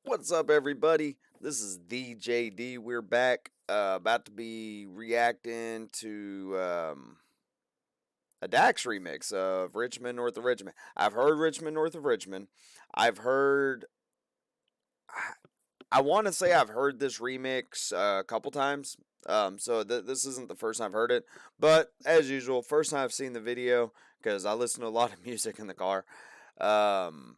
What's up, everybody? This is the JD. We're back. About to be reacting to a Dax remix of Richmond North of Richmond. I've heard Richmond North of Richmond. I've heard. I want to say I've heard this remix a couple times. This isn't the first time I've heard it, but as usual, first time I've seen the video because I listen to a lot of music in the car. Um,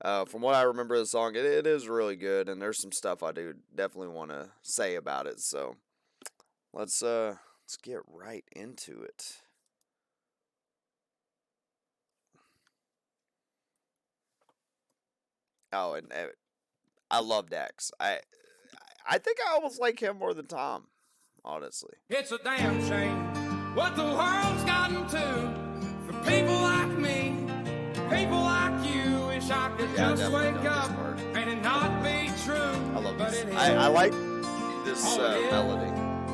from what I remember of the song, it is really good, and there's some stuff I do definitely want to say about it. So let's get right into it. Oh, and I love Dax. I think I almost like him more than Tom, honestly. It's a damn shame what the world's gotten to for people like me, people like you. Wish I could just wake up and it not be true. I love but this. it is. I like this melody.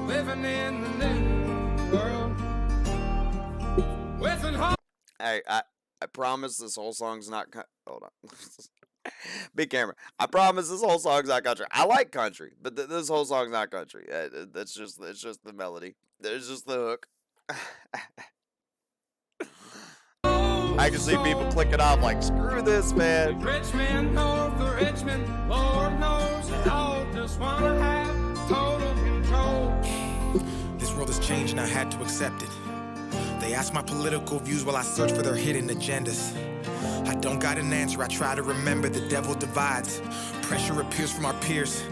Living in the new world with an heart. I promise this whole song's not. Hold on. Big camera. I promise this whole song's not country. I like country, but this whole song's not country. It's just the melody. There's just the hook. I can see people clicking off like, screw this, man. Richmond, north of Richmond, Lord knows it all. Just wanna have total control. This world has changed and I had to accept it. They ask my political views while I search for their hidden agendas. I don't got an answer, I try to remember the devil divides. Pressure appears from our peers.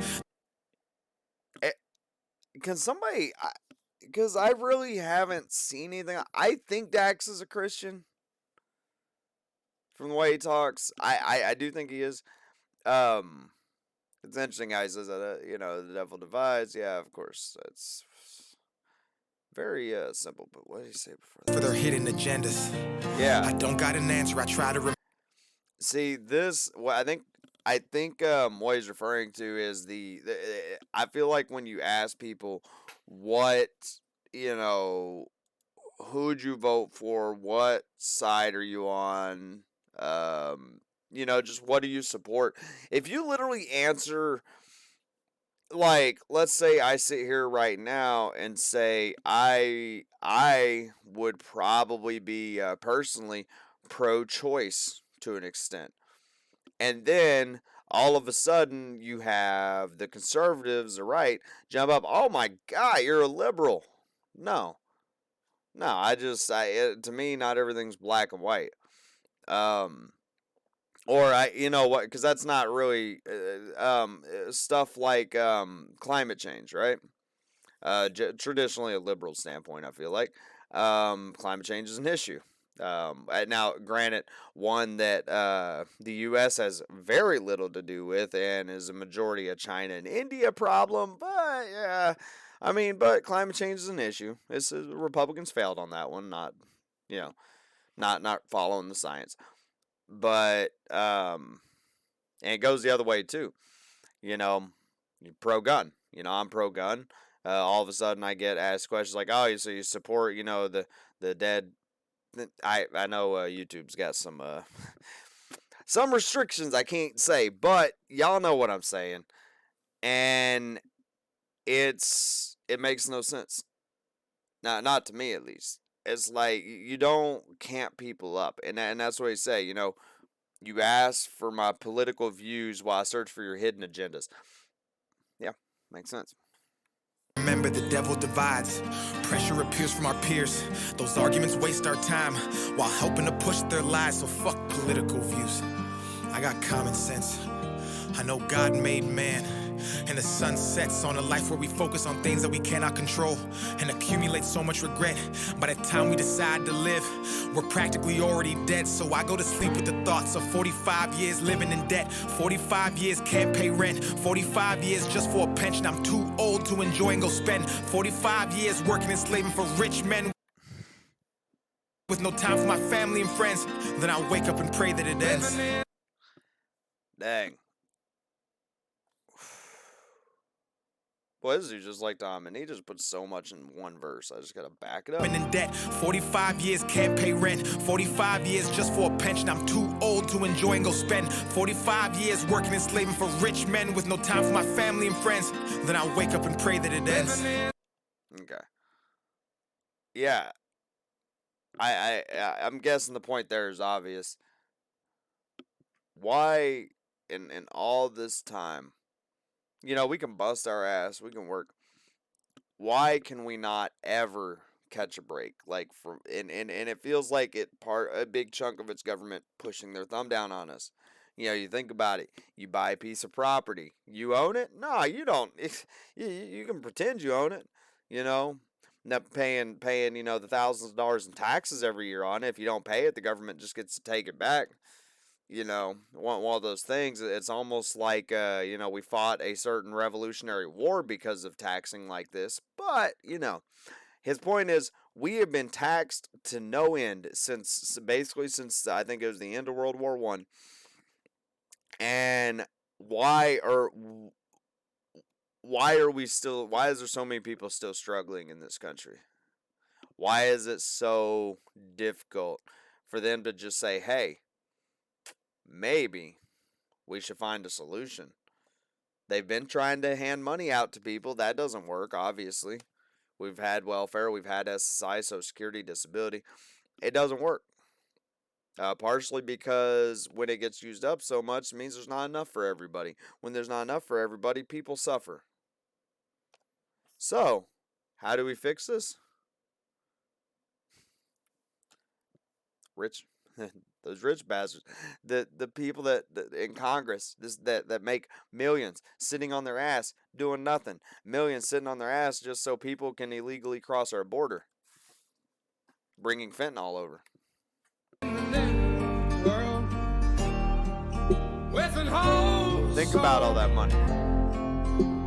Can somebody, because I really haven't seen anything. I think Dax is a Christian from the way he talks. I do think he is. It's interesting how he says that, the devil divides. Yeah, of course. It's very simple, but what did he say before that? For their hidden agendas. Yeah. I don't got an answer, I try to remember. See, this, well, I think what he's referring to is I feel like when you ask people what, who'd you vote for, what side are you on, just what do you support? If you literally answer, like, let's say I sit here right now and say I would probably be personally pro-choice to an extent. And then all of a sudden you have the conservatives, the right, jump up, oh my God, you're a liberal. No. To me, not everything's black and white. Because that's not really stuff like climate change, right? Traditionally a liberal standpoint, I feel like. Climate change is an issue. Now, granted, one that the U.S. has very little to do with and is a majority of China and India problem, but yeah, but climate change is an issue. Republicans failed on that one, not following the science. But and it goes the other way too. You're pro-gun. I'm pro-gun. All of a sudden, I get asked questions like, "Oh, so you support, the dead?" I know YouTube's got some some restrictions I can't say, but y'all know what I'm saying, and it makes no sense. Not to me at least. It's like you don't camp people up, and that's what he say. You ask for my political views while I search for your hidden agendas. Yeah, makes sense. Remember the devil divides. Pressure appears from our peers. Those arguments waste our time while helping to push their lies. So fuck political views. I got common sense. I know God made man, and the sun sets on a life where we focus on things that we cannot control and accumulate so much regret. By the time we decide to live, we're practically already dead. So I go to sleep with the thoughts of 45 years living in debt. 45 years can't pay rent. 45 years just for a pension. I'm too old to enjoy and go spend 45 years working and slaving for rich men with no time for my family and friends. Then I'll wake up and pray that it ends. Dang. Boy, this is just like Tom, and he just puts so much in one verse. I just gotta back it up. Been in debt, 45 years, can't pay rent. 45 years just for a pension. I'm too old to enjoy and go spend. 45 years working and slaving for rich men with no time for my family and friends. Then I wake up and pray that it ends. Okay. Yeah. I'm guessing the point there is obvious. Why in all this time, we can bust our ass, we can work. Why can we not ever catch a break? Like and it feels like a big chunk of its government pushing their thumb down on us. You think about it. You buy a piece of property. You own it? No, you don't. You can pretend you own it, not paying, the thousands of dollars in taxes every year on it. If you don't pay it, the government just gets to take it back. One of those things. It's almost like, we fought a certain revolutionary war because of taxing like this. But, his point is we have been taxed to no end since I think it was the end of World War I. And why is there so many people still struggling in this country? Why is it so difficult for them to just say, hey, maybe we should find a solution? They've been trying to hand money out to people. That doesn't work, obviously. We've had welfare, we've had SSI, Social Security, disability. It doesn't work. Partially because when it gets used up so much, it means there's not enough for everybody. When there's not enough for everybody, people suffer. So, how do we fix this? Rich, those rich bastards, the people that in Congress, that make millions sitting on their ass doing nothing, millions sitting on their ass just so people can illegally cross our border, bringing fentanyl over. Think about all that money.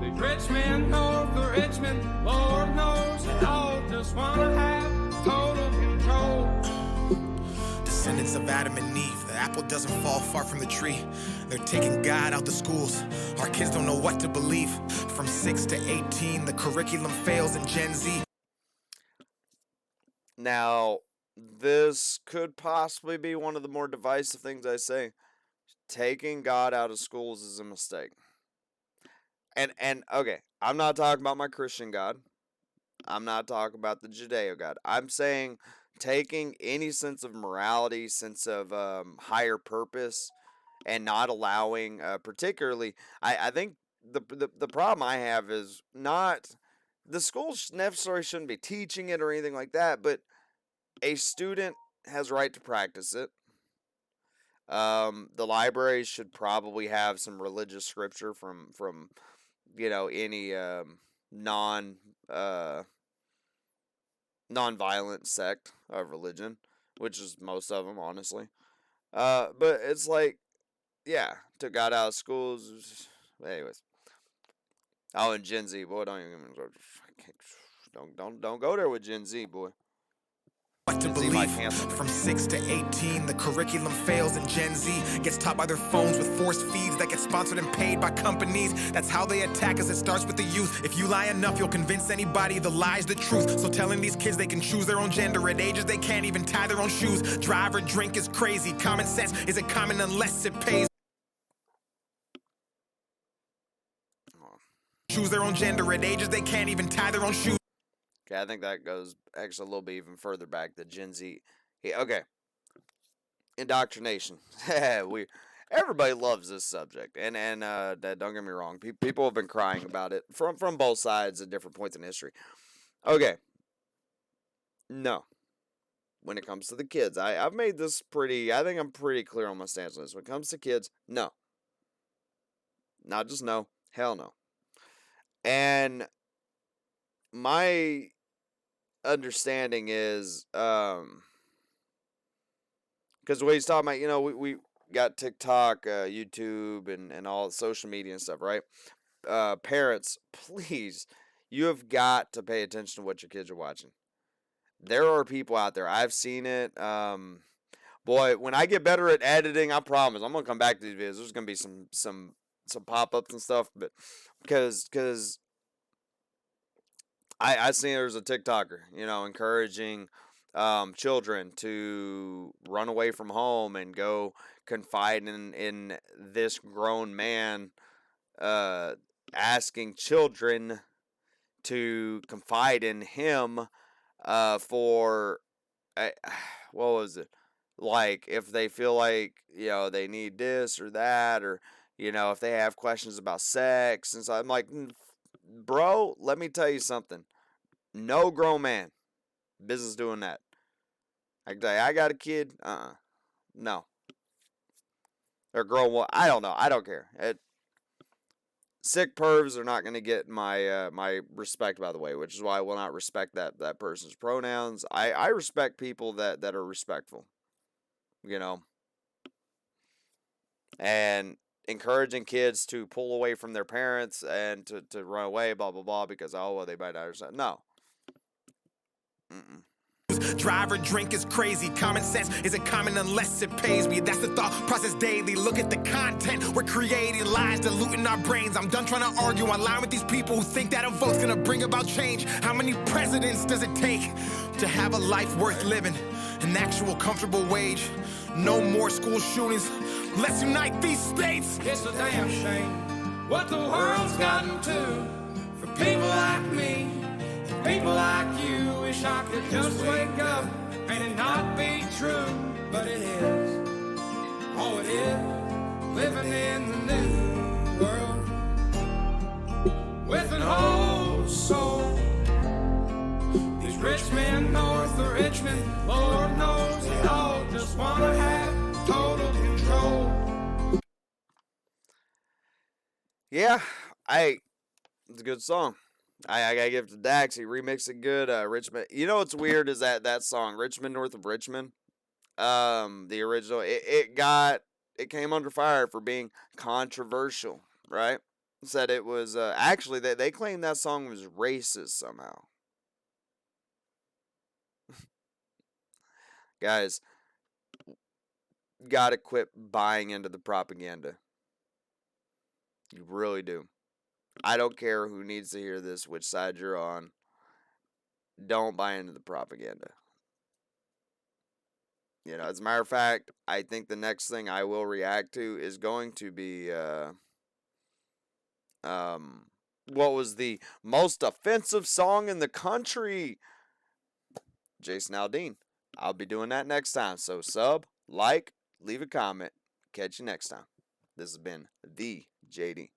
The rich men know the rich men, Lord knows they all just wanna have total control. Descendants of Adam and Eve, the apple doesn't fall far from the tree. They're taking God out the schools. Our kids don't know what to believe. From 6 to 18, the curriculum fails in Gen Z. Now, this could possibly be one of the more divisive things I say. Taking God out of schools is a mistake. And okay, I'm not talking about my Christian God. I'm not talking about the Judeo God. I'm saying taking any sense of morality, sense of higher purpose, and not allowing, particularly, I think the problem I have is not the schools necessarily shouldn't be teaching it or anything like that, but a student has a right to practice it. The libraries should probably have some religious scripture from any non non-violent sect of religion, which is most of them, honestly. But it's like, yeah, took God out of schools. Anyways, oh, and Gen Z, boy, don't go there with Gen Z, boy. What to believe. From 6 to 18, the curriculum fails and Gen Z gets taught by their phones with forced feeds that get sponsored and paid by companies. That's how they attack us. It starts with the youth. If you lie enough, you'll convince anybody the lie's the truth. So telling these kids they can choose their own gender at ages they can't even tie their own shoes. Drive or drink is crazy. Common sense isn't common unless it pays. Choose their own gender at ages they can't even tie their own shoes. Okay, I think that goes actually a little bit even further back. The Gen Z. Yeah, okay. Indoctrination. Everybody loves this subject, and don't get me wrong. People have been crying about it from both sides at different points in history. Okay. No. When it comes to the kids, I've made this pretty. I think I'm pretty clear on my stance on this. When it comes to kids, no. Not just no. Hell no. And my understanding is because the way he's talking about, we got TikTok, YouTube, and all social media and stuff, right? Parents, please, you have got to pay attention to what your kids are watching. There are people out there, I've seen it. Boy, when I get better at editing, I promise I'm gonna come back to these videos. There's gonna be some pop-ups and stuff, but because I seen there's a TikToker, encouraging children to run away from home and go confide in this grown man, uh, asking children to confide in him for uh, what was it? Like if they feel like they need this or that, or if they have questions about sex and so I'm like, bro, let me tell you something. No grown man business doing that. I can tell you, I got a kid. No. Or girl, well, I don't know. I don't care. Sick pervs are not going to get my respect, by the way, which is why I will not respect that person's pronouns. I respect people that are respectful, you know, and encouraging kids to pull away from their parents and to run away, blah blah blah, because well they might die or something. No. Mm-mm. Drive or drink is crazy. Common sense isn't common unless it pays me. That's the thought process daily. Look at the content we're creating, lies diluting our brains. I'm done trying to argue online with these people who think that a vote's gonna bring about change. How many presidents does it take to have a life worth living? An actual comfortable wage. No more school shootings. Let's unite these states. It's a damn shame what the world's gotten to for people like me. People like you, wish I could just wake up and it not be true, but it is. Oh, it is. Living in the new world with an old soul. These rich men north of Richmond, Lord knows they all just wanna have total control. Yeah, it's a good song. I gotta give it to Dax. He remixed it good. Richmond. You know what's weird is that song, Richmond North of Richmond. The original, it came under fire for being controversial, right? Said it was actually they claimed that song was racist somehow. Guys, gotta quit buying into the propaganda. You really do. I don't care who needs to hear this, which side you're on. Don't buy into the propaganda. As a matter of fact, I think the next thing I will react to is going to be what was the most offensive song in the country? Jason Aldean. I'll be doing that next time. So sub, like, leave a comment. Catch you next time. This has been the JD.